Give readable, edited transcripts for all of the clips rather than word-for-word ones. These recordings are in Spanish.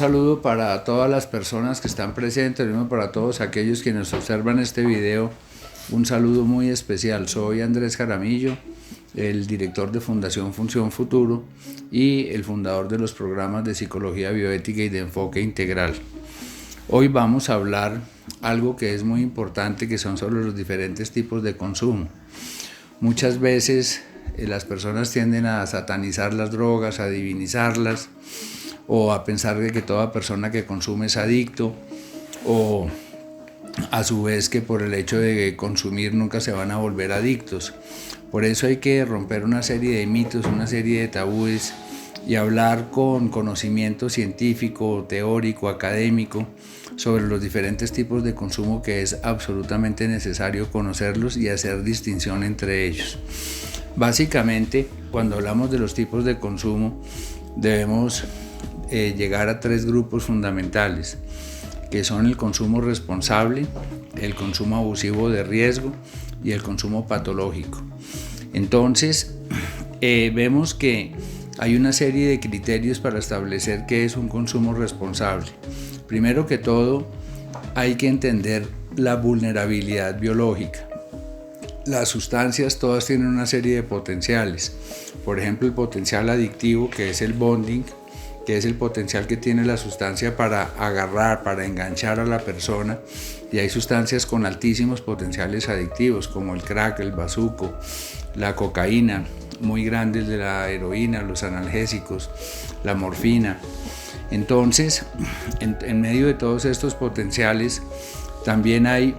saludo para todas las personas que están presentes, para todos aquellos que nos observan este video. Un saludo muy especial. Soy Andrés Jaramillo, el director de Fundación Función Futuro y el fundador de los programas de Psicología Bioética y de Enfoque Integral. Hoy vamos a hablar algo que es muy importante, que son sobre los diferentes tipos de consumo. Muchas veces las personas tienden a satanizar las drogas, a divinizarlas, o a pensar de que toda persona que consume es adicto, o a su vez que por el hecho de consumir nunca se van a volver adictos. Por eso hay que romper una serie de mitos, una serie de tabúes y hablar con conocimiento científico, teórico, académico sobre los diferentes tipos de consumo, que es absolutamente necesario conocerlos y hacer distinción entre ellos. Básicamente, cuando hablamos de los tipos de consumo, debemos llegar a tres grupos fundamentales, que son el consumo responsable, el consumo abusivo de riesgo y el consumo patológico. Entonces, vemos que hay una serie de criterios para establecer qué es un consumo responsable. Primero que todo, hay que entender la vulnerabilidad biológica. Las sustancias todas tienen una serie de potenciales. Por ejemplo, el potencial adictivo, que es el bonding, que es el potencial que tiene la sustancia para agarrar, para enganchar a la persona, y hay sustancias con altísimos potenciales adictivos como el crack, el bazuco, la cocaína, muy grandes de la heroína, los analgésicos, la morfina. Entonces, en medio de todos estos potenciales, también hay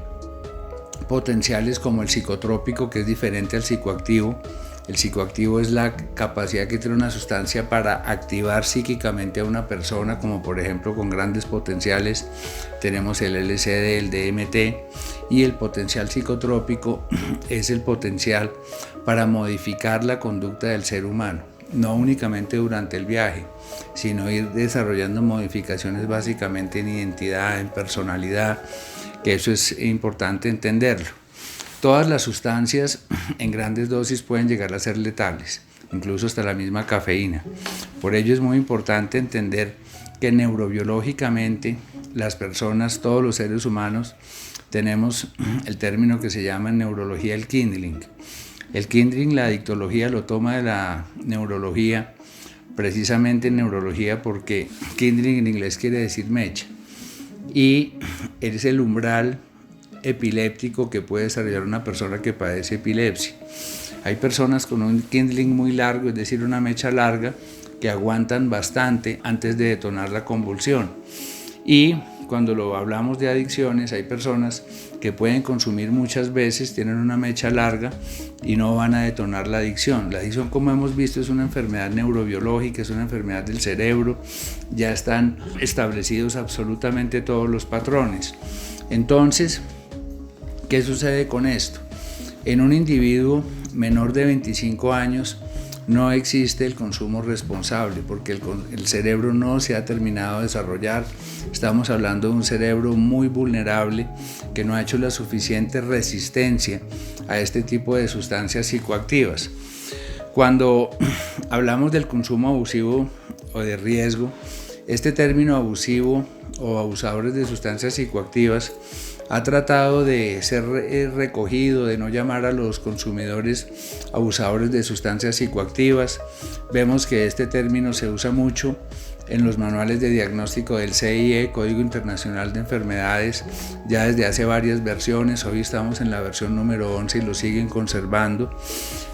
potenciales como el psicotrópico, que es diferente al psicoactivo. El psicoactivo es la capacidad que tiene una sustancia para activar psíquicamente a una persona, como por ejemplo con grandes potenciales tenemos el LSD, el DMT, y el potencial psicotrópico es el potencial para modificar la conducta del ser humano, no únicamente durante el viaje, sino ir desarrollando modificaciones básicamente en identidad, en personalidad, que eso es importante entenderlo. Todas las sustancias en grandes dosis pueden llegar a ser letales, incluso hasta la misma cafeína. Por ello es muy importante entender que neurobiológicamente las personas, todos los seres humanos, tenemos el término que se llama en neurología el kindling. El kindling, la adictología lo toma de la neurología, precisamente en neurología, porque kindling en inglés quiere decir mecha, y es el umbral epiléptico que puede desarrollar una persona que padece epilepsia. Hay personas con un kindling muy largo, es decir, una mecha larga, que aguantan bastante antes de detonar la convulsión. Y cuando lo hablamos de adicciones, hay personas que pueden consumir muchas veces, tienen una mecha larga y no van a detonar la adicción. La adicción, como hemos visto, es una enfermedad neurobiológica, es una enfermedad del cerebro, ya están establecidos absolutamente todos los patrones. Entonces, ¿qué sucede con esto? En un individuo menor de 25 años no existe el consumo responsable, porque el cerebro no se ha terminado de desarrollar. Estamos hablando de un cerebro muy vulnerable que no ha hecho la suficiente resistencia a este tipo de sustancias psicoactivas. Cuando hablamos del consumo abusivo o de riesgo, este término abusivo o abusadores de sustancias psicoactivas ha tratado de ser recogido, de no llamar a los consumidores abusadores de sustancias psicoactivas. Vemos que este término se usa mucho en los manuales de diagnóstico del CIE, Código Internacional de Enfermedades, ya desde hace varias versiones. Hoy estamos en la versión número 11 y lo siguen conservando.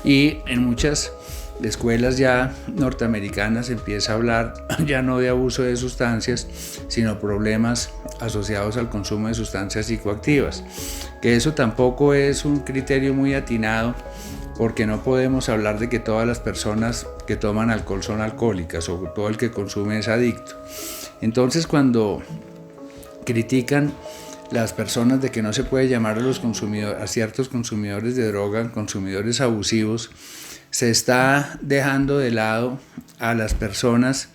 Y en muchas escuelas ya norteamericanas empieza a hablar ya no de abuso de sustancias, sino problemas asociados al consumo de sustancias psicoactivas, que eso tampoco es un criterio muy atinado, porque no podemos hablar de que todas las personas que toman alcohol son alcohólicas o todo el que consume es adicto. Entonces, cuando critican las personas de que no se puede llamar a ciertos consumidores de droga consumidores abusivos, se está dejando de lado a las personas,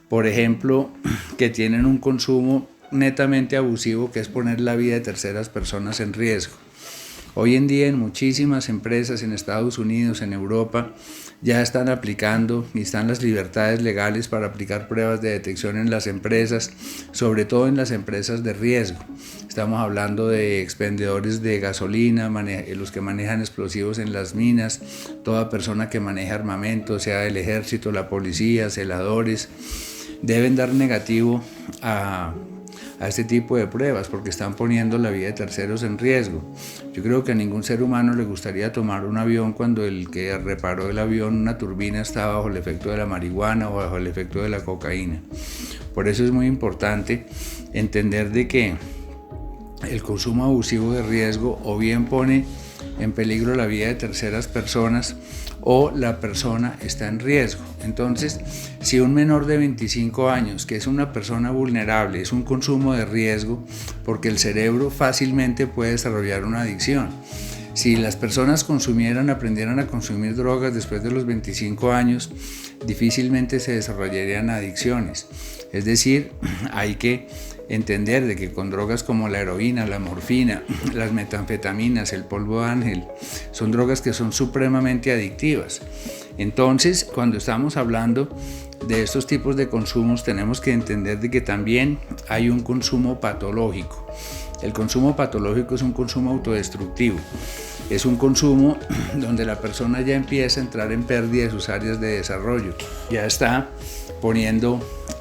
por ejemplo, que tienen un consumo netamente abusivo, que es poner la vida de terceras personas en riesgo. Hoy en día en muchísimas empresas en Estados Unidos, en Europa, ya están aplicando y están las libertades legales para aplicar pruebas de detección en las empresas, sobre todo en las empresas de riesgo. Estamos hablando de expendedores de gasolina, los que manejan explosivos en las minas, toda persona que maneja armamento, sea el ejército, la policía, celadores, deben dar negativo a este tipo de pruebas porque están poniendo la vida de terceros en riesgo. Yo creo que a ningún ser humano le gustaría tomar un avión cuando el que reparó el avión, una turbina, estaba bajo el efecto de la marihuana o bajo el efecto de la cocaína. Por eso es muy importante entender de que el consumo abusivo de riesgo o bien pone en peligro la vida de terceras personas o la persona está en riesgo. Entonces, si un menor de 25 años, que es una persona vulnerable, es un consumo de riesgo, porque el cerebro fácilmente puede desarrollar una adicción. Si las personas aprendieran a consumir drogas después de los 25 años, difícilmente se desarrollarían adicciones. Es decir, hay que entender de que con drogas como la heroína, la morfina, las metanfetaminas, el polvo de ángel, son drogas que son supremamente adictivas. Entonces, cuando estamos hablando de estos tipos de consumos, tenemos que entender de que también hay un consumo patológico. El consumo patológico es un consumo autodestructivo. Es un consumo donde la persona ya empieza a entrar en pérdida de sus áreas de desarrollo. Ya está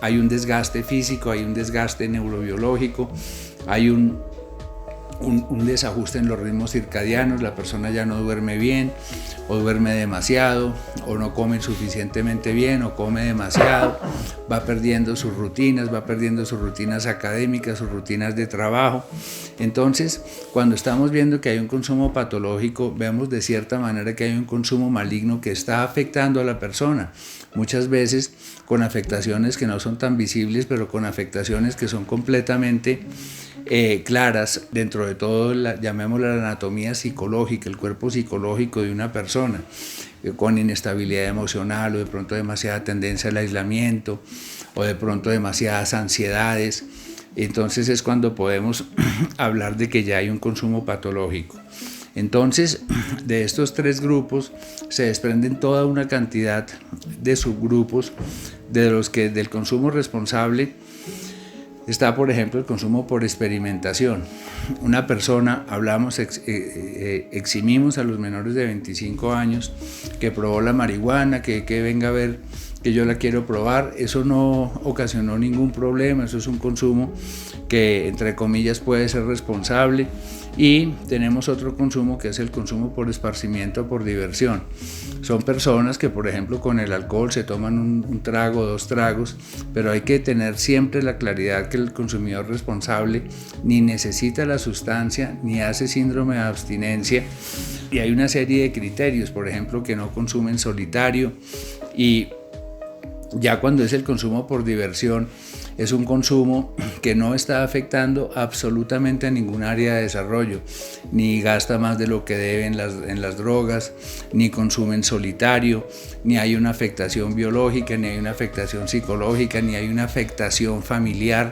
hay un desgaste físico, hay un desgaste neurobiológico, hay un desajuste en los ritmos circadianos, la persona ya no duerme bien, o duerme demasiado, o no come suficientemente bien, o come demasiado, va perdiendo sus rutinas académicas, sus rutinas de trabajo. Entonces, cuando estamos viendo que hay un consumo patológico, vemos de cierta manera que hay un consumo maligno que está afectando a la persona, muchas veces con afectaciones que no son tan visibles, pero con afectaciones que son completamente claras dentro de todo, llamémosla la anatomía psicológica, el cuerpo psicológico de una persona, con inestabilidad emocional o de pronto demasiada tendencia al aislamiento o de pronto demasiadas ansiedades. Entonces es cuando podemos hablar de que ya hay un consumo patológico. Entonces, de estos tres grupos se desprenden toda una cantidad de subgrupos de los que del consumo responsable está, por ejemplo, el consumo por experimentación. Una persona, eximimos a los menores de 25 años que probó la marihuana, que venga a ver que yo la quiero probar. Eso no ocasionó ningún problema, eso es un consumo que, entre comillas, puede ser responsable. Y tenemos otro consumo que es el consumo por esparcimiento, por diversión. Son personas que, por ejemplo, con el alcohol se toman un trago, 2 tragos, pero hay que tener siempre la claridad que el consumidor responsable ni necesita la sustancia, ni hace síndrome de abstinencia. Y hay una serie de criterios, por ejemplo, que no consumen solitario. Y ya cuando es el consumo por diversión, es un consumo que no está afectando absolutamente a ningún área de desarrollo, ni gasta más de lo que debe en las drogas, ni consume en solitario, ni hay una afectación biológica, ni hay una afectación psicológica, ni hay una afectación familiar,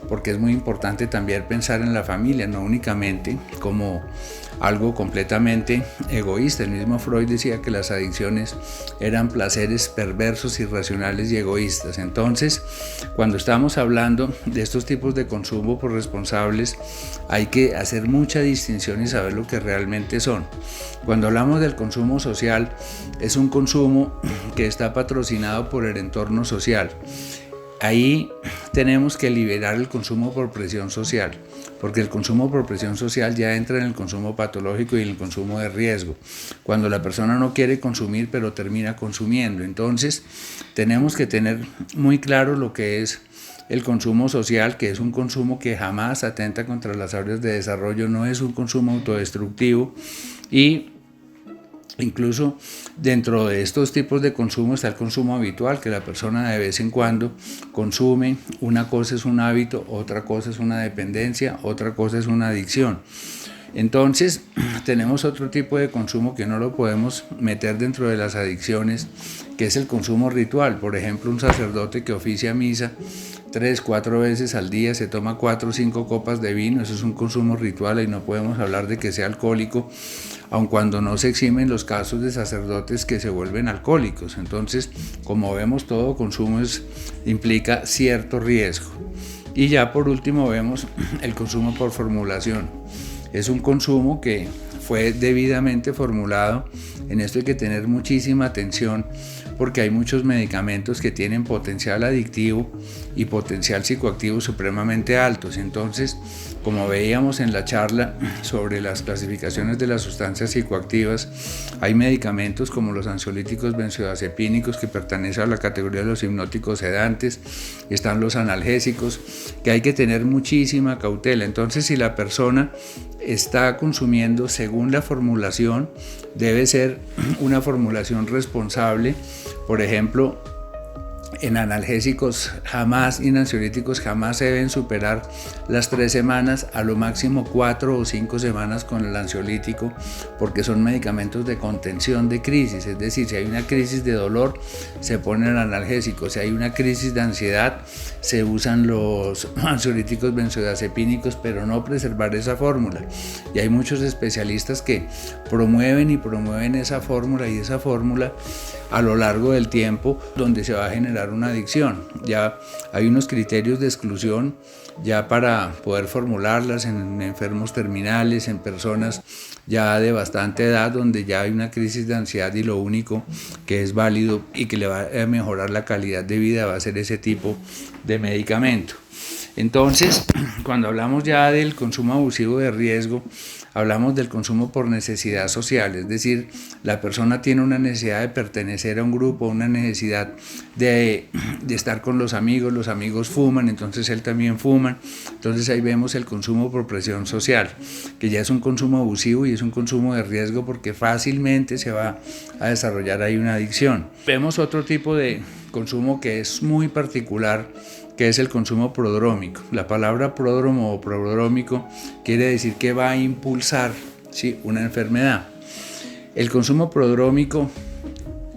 porque es muy importante también pensar en la familia, no únicamente como algo completamente egoísta. El mismo Freud decía que las adicciones eran placeres perversos, irracionales y egoístas. Entonces, cuando estamos hablando de estos tipos de consumo por responsables, hay que hacer mucha distinción y saber lo que realmente son. Cuando hablamos del consumo social, es un consumo que está patrocinado por el entorno social. Ahí tenemos que liberar el consumo por presión social, porque el consumo por presión social ya entra en el consumo patológico y en el consumo de riesgo, cuando la persona no quiere consumir pero termina consumiendo. Entonces tenemos que tener muy claro lo que es el consumo social, que es un consumo que jamás atenta contra las áreas de desarrollo, no es un consumo autodestructivo. Y incluso dentro de estos tipos de consumo está el consumo habitual, que la persona de vez en cuando consume. Una cosa es un hábito, otra cosa es una dependencia, otra cosa es una adicción. Entonces tenemos otro tipo de consumo que no lo podemos meter dentro de las adicciones, que es el consumo ritual. Por ejemplo, un sacerdote que oficia misa 3, 4 veces al día, se toma 4 o 5 copas de vino, eso es un consumo ritual y no podemos hablar de que sea alcohólico, aun cuando no se eximen los casos de sacerdotes que se vuelven alcohólicos. Entonces, como vemos, todo consumo implica cierto riesgo. Y ya por último vemos el consumo por formulación. Es un consumo que fue debidamente formulado. En esto hay que tener muchísima atención porque hay muchos medicamentos que tienen potencial adictivo y potencial psicoactivo supremamente altos. Entonces, como veíamos en la charla sobre las clasificaciones de las sustancias psicoactivas, hay medicamentos como los ansiolíticos benzodiazepínicos que pertenecen a la categoría de los hipnóticos sedantes, están los analgésicos, que hay que tener muchísima cautela. Entonces, si la persona está consumiendo según la formulación, debe ser una formulación responsable. Por ejemplo, en analgésicos jamás y en ansiolíticos jamás se deben superar las 3 semanas, a lo máximo 4 o 5 semanas con el ansiolítico, porque son medicamentos de contención de crisis. Es decir, si hay una crisis de dolor, se pone el analgésico. Si hay una crisis de ansiedad, se usan los ansiolíticos benzodiazepínicos, pero no preservar esa fórmula. Y hay muchos especialistas que promueven esa fórmula y esa fórmula a lo largo del tiempo, donde se va a generar una adicción. Ya hay unos criterios de exclusión ya para poder formularlas en enfermos terminales, en personas ya de bastante edad, donde ya hay una crisis de ansiedad y lo único que es válido y que le va a mejorar la calidad de vida va a ser ese tipo de medicamento. Entonces, cuando hablamos ya del consumo abusivo de riesgo, hablamos del consumo por necesidad social, es decir, la persona tiene una necesidad de pertenecer a un grupo, una necesidad de estar con los amigos fuman, entonces él también fuma, entonces ahí vemos el consumo por presión social, que ya es un consumo abusivo y es un consumo de riesgo porque fácilmente se va a desarrollar ahí una adicción. Vemos otro tipo de consumo que es muy particular, que es el consumo prodrómico. La palabra pródromo o prodrómico quiere decir que va a impulsar, ¿sí?, una enfermedad. El consumo prodrómico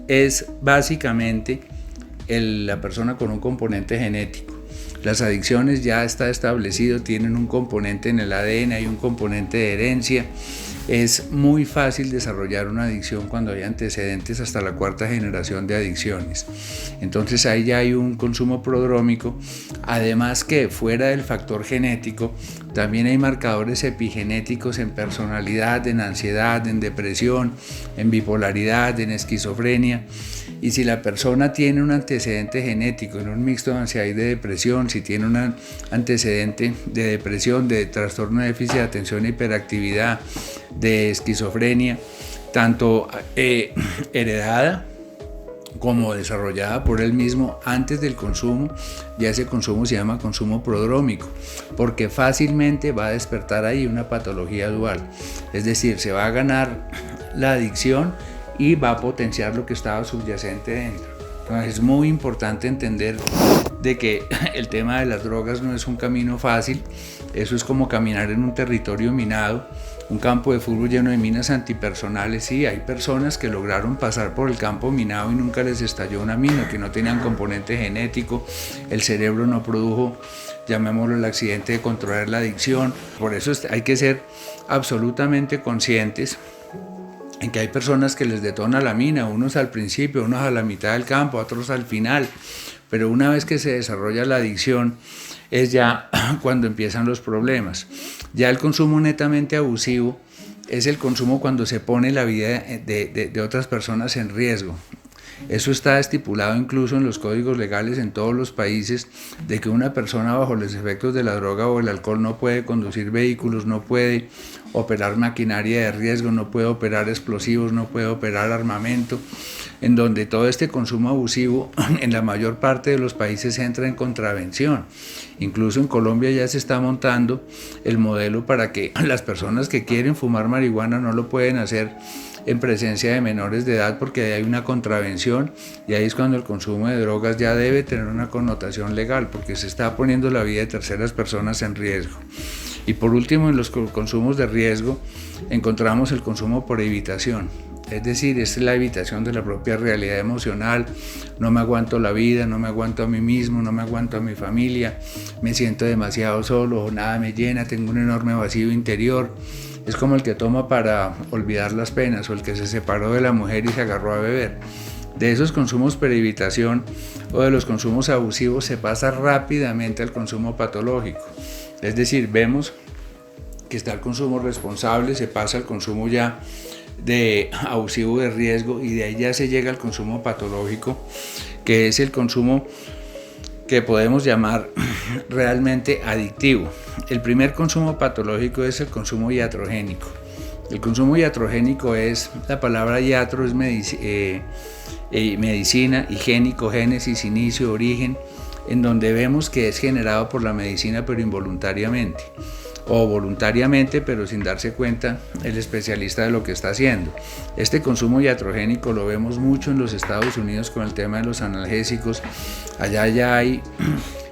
es básicamente la persona con un componente genético. Las adicciones ya está establecido, tienen un componente en el ADN, hay un componente de herencia. Es muy fácil desarrollar una adicción cuando hay antecedentes hasta la 4ª generación de adicciones. Entonces ahí ya hay un consumo prodrómico. Además que fuera del factor genético, también hay marcadores epigenéticos en personalidad, en ansiedad, en depresión, en bipolaridad, en esquizofrenia. Y si la persona tiene un antecedente genético en un mixto de ansiedad y de depresión, si tiene un antecedente de depresión, de trastorno de déficit de atención e hiperactividad, de esquizofrenia, tanto heredada como desarrollada por él mismo antes del consumo, ya ese consumo se llama consumo prodrómico, porque fácilmente va a despertar ahí una patología dual, es decir, se va a ganar la adicción y va a potenciar lo que estaba subyacente dentro. Entonces, es muy importante entender de que el tema de las drogas no es un camino fácil, eso es como caminar en un territorio minado, un campo de fútbol lleno de minas antipersonales. Sí, hay personas que lograron pasar por el campo minado y nunca les estalló una mina, que no tenían componente genético, el cerebro no produjo, llamémoslo, el accidente de controlar la adicción. Por eso hay que ser absolutamente conscientes en que hay personas que les detona la mina, unos al principio, unos a la mitad del campo, otros al final, pero una vez que se desarrolla la adicción es ya cuando empiezan los problemas. Ya el consumo netamente abusivo es el consumo cuando se pone la vida de otras personas en riesgo. Eso está estipulado incluso en los códigos legales en todos los países, de que una persona bajo los efectos de la droga o el alcohol no puede conducir vehículos, no puede operar maquinaria de riesgo, no puede operar explosivos, no puede operar armamento, en donde todo este consumo abusivo en la mayor parte de los países entra en contravención. Incluso en Colombia ya se está montando el modelo para que las personas que quieren fumar marihuana no lo pueden hacer en presencia de menores de edad, porque hay una contravención, y ahí es cuando el consumo de drogas ya debe tener una connotación legal, porque se está poniendo la vida de terceras personas en riesgo. Y por último, en los consumos de riesgo encontramos el consumo por evitación. es decir, es la evitación de la propia realidad emocional. No me aguanto la vida, no me aguanto a mí mismo, no me aguanto a mi familia, me siento demasiado solo, nada me llena, tengo un enorme vacío interior. Es como el que toma para olvidar las penas o el que se separó de la mujer y se agarró a beber. De esos consumos por evitación o de los consumos abusivos se pasa rápidamente al consumo patológico. Es decir, vemos que está el consumo responsable, se pasa al consumo ya de abusivo de riesgo y de ahí ya se llega al consumo patológico, que es el consumo que podemos llamar realmente adictivo. El primer consumo patológico es el consumo iatrogénico. El consumo iatrogénico es, la palabra iatro es medicina, higiénico, génesis, inicio, origen, en donde vemos que es generado por la medicina pero involuntariamente, o voluntariamente pero sin darse cuenta el especialista de lo que está haciendo. Este consumo iatrogénico lo vemos mucho en los Estados Unidos con el tema de los analgésicos. Allá ya hay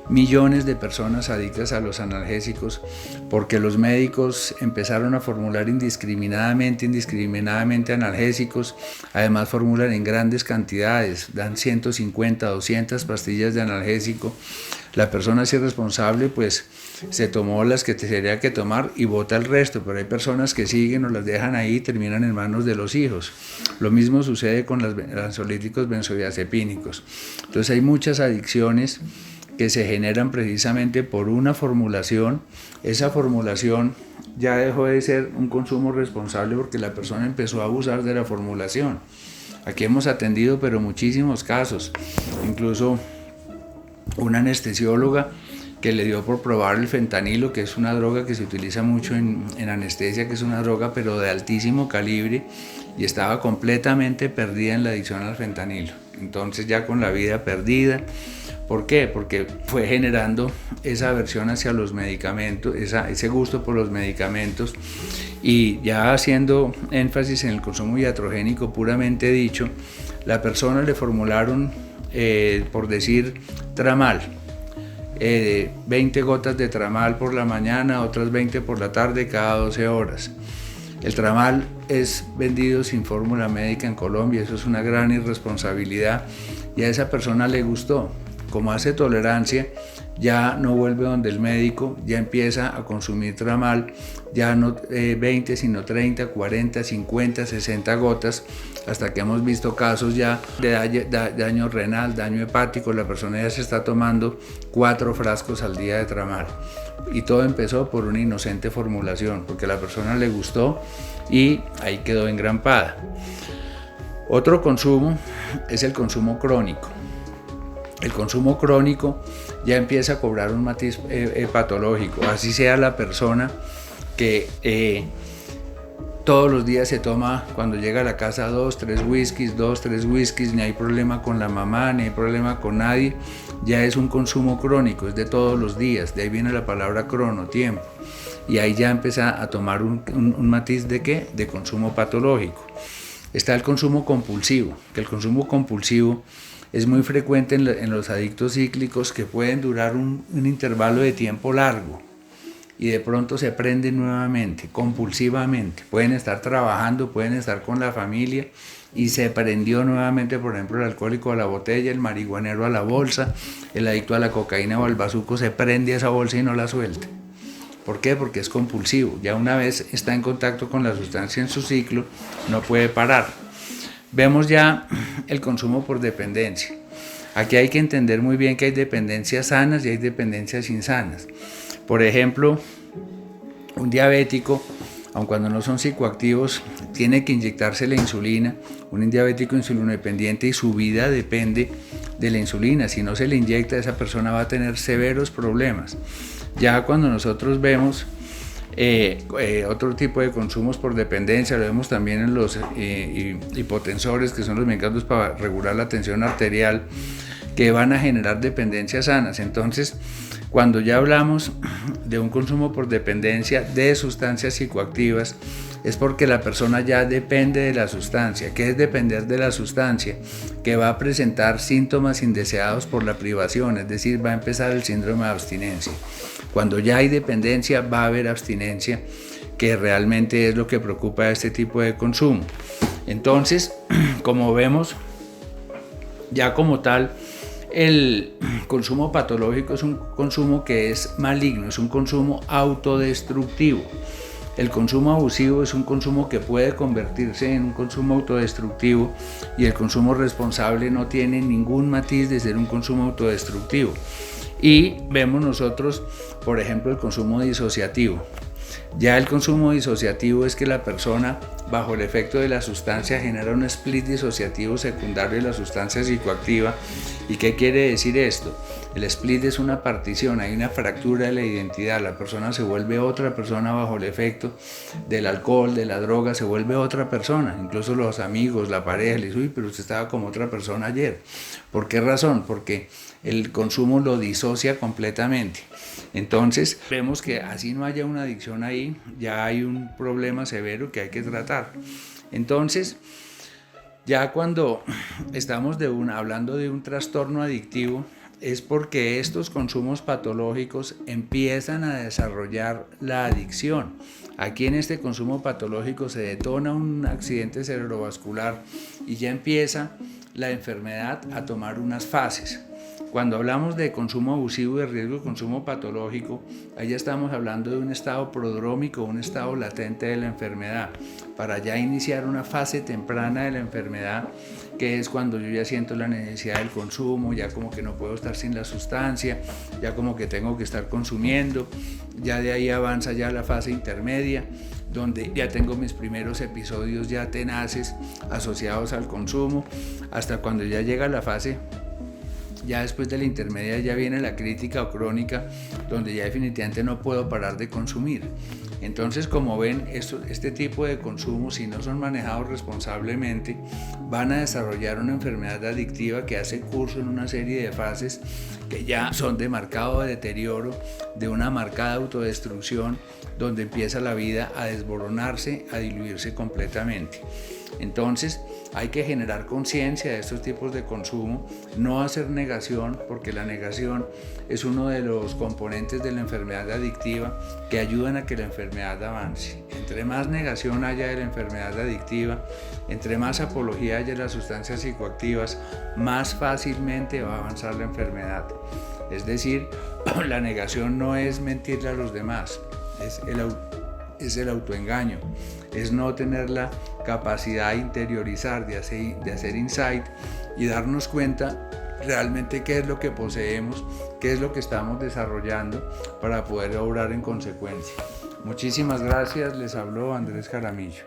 millones de personas adictas a los analgésicos porque los médicos empezaron a formular indiscriminadamente analgésicos. Además formulan en grandes cantidades, dan 150, 200 pastillas de analgésico. La persona es irresponsable, pues se tomó las que tenía que tomar y bota el resto, pero hay personas que siguen o las dejan ahí y terminan en manos de los hijos. Lo mismo sucede con los ansiolíticos benzodiazepínicos. Entonces hay muchas adicciones que se generan precisamente por una formulación. Esa formulación ya dejó de ser un consumo responsable porque la persona empezó a abusar de la formulación. Aquí hemos atendido pero muchísimos casos, incluso una anestesióloga que le dio por probar el fentanilo, que es una droga que se utiliza mucho en anestesia, que es una droga pero de altísimo calibre, y estaba completamente perdida en la adicción al fentanilo. Entonces ya con la vida perdida. ¿Por qué? Porque fue generando esa aversión hacia los medicamentos, ese gusto por los medicamentos, y ya haciendo énfasis en el consumo iatrogénico puramente dicho, la persona le formularon, por decir, tramal, 20 gotas de tramal por la mañana, otras 20 por la tarde cada 12 horas. El tramal es vendido sin fórmula médica en Colombia, eso es una gran irresponsabilidad y a esa persona le gustó. Como hace tolerancia, ya no vuelve donde el médico, ya empieza a consumir tramal, ya no 20, sino 30, 40, 50, 60 gotas, hasta que hemos visto casos ya de daño renal, daño hepático. La persona ya se está tomando 4 frascos al día de tramal. Y todo empezó por una inocente formulación, porque a la persona le gustó y ahí quedó engrampada. Otro consumo es el consumo crónico. El consumo crónico ya empieza a cobrar un matiz patológico, así sea la persona que todos los días se toma, cuando llega a la casa, 2, 3 whiskies, ni hay problema con la mamá, ni hay problema con nadie, ya es un consumo crónico, es de todos los días, de ahí viene la palabra crono, tiempo, y ahí ya empieza a tomar un matiz de ¿qué? De consumo patológico. Está el consumo compulsivo, que el consumo compulsivo es muy frecuente en los adictos cíclicos que pueden durar un intervalo de tiempo largo y de pronto se prenden nuevamente, compulsivamente. Pueden estar trabajando, pueden estar con la familia y se prendió nuevamente, por ejemplo, el alcohólico a la botella, el marihuanero a la bolsa, el adicto a la cocaína o al bazuco se prende a esa bolsa y no la suelta. ¿Por qué? Porque es compulsivo. Ya una vez está en contacto con la sustancia en su ciclo, no puede parar. Vemos ya el consumo por dependencia. Aquí hay que entender muy bien que hay dependencias sanas y hay dependencias insanas. Por ejemplo, un diabético, aun cuando no son psicoactivos, tiene que inyectarse la insulina. Un diabético insulinodependiente y su vida depende de la insulina. Si no se le inyecta, esa persona va a tener severos problemas. Ya cuando nosotros vemos otro tipo de consumos por dependencia, lo vemos también en los hipotensores, que son los medicamentos para regular la tensión arterial, que van a generar dependencias sanas. Entonces, cuando ya hablamos de un consumo por dependencia de sustancias psicoactivas, es porque la persona ya depende de la sustancia. ¿Qué es depender de la sustancia? Que va a presentar síntomas indeseados por la privación, es decir, va a empezar el síndrome de abstinencia. Cuando ya hay dependencia, va a haber abstinencia, que realmente es lo que preocupa a este tipo de consumo. Entonces, como vemos, ya como tal, el consumo patológico es un consumo que es maligno, es un consumo autodestructivo. El consumo abusivo es un consumo que puede convertirse en un consumo autodestructivo, y el consumo responsable no tiene ningún matiz de ser un consumo autodestructivo. Y vemos nosotros, por ejemplo, el consumo disociativo. Ya el consumo disociativo es que la persona, bajo el efecto de la sustancia, genera un split disociativo secundario de la sustancia psicoactiva. ¿Y qué quiere decir esto? El split es una partición, hay una fractura de la identidad, la persona se vuelve otra persona bajo el efecto del alcohol, de la droga, se vuelve otra persona. Incluso los amigos, la pareja, le dicen, uy, pero usted estaba como otra persona ayer. ¿Por qué razón? Porque el consumo lo disocia completamente. Entonces vemos que así no haya una adicción ahí, ya hay un problema severo que hay que tratar. Entonces, ya cuando estamos hablando de un trastorno adictivo, es porque estos consumos patológicos empiezan a desarrollar la adicción. Aquí en este consumo patológico se detona un accidente cerebrovascular y ya empieza la enfermedad a tomar unas fases. Cuando hablamos de consumo abusivo y de riesgo de consumo patológico, ahí ya estamos hablando de un estado prodrómico, un estado latente de la enfermedad, para ya iniciar una fase temprana de la enfermedad, que es cuando yo ya siento la necesidad del consumo, ya como que no puedo estar sin la sustancia, ya como que tengo que estar consumiendo, ya de ahí avanza ya la fase intermedia, donde ya tengo mis primeros episodios ya tenaces asociados al consumo, hasta cuando ya llega la fase. Ya después de la intermedia ya viene la crítica o crónica, donde ya definitivamente no puedo parar de consumir. Entonces, como ven, este tipo de consumos, si no son manejados responsablemente, van a desarrollar una enfermedad adictiva que hace curso en una serie de fases que ya son de marcado deterioro, de una marcada autodestrucción, donde empieza la vida a desboronarse, a diluirse completamente. Entonces hay que generar conciencia de estos tipos de consumo, no hacer negación, porque la negación es uno de los componentes de la enfermedad adictiva que ayudan a que la enfermedad avance. Entre más negación haya de la enfermedad adictiva, entre más apología haya de las sustancias psicoactivas, más fácilmente va a avanzar la enfermedad. Es decir, la negación no es mentirle a los demás, es el autoengaño, es no tener la capacidad de interiorizar, de hacer insight y darnos cuenta realmente qué es lo que poseemos, qué es lo que estamos desarrollando para poder obrar en consecuencia. Muchísimas gracias, les habló Andrés Jaramillo.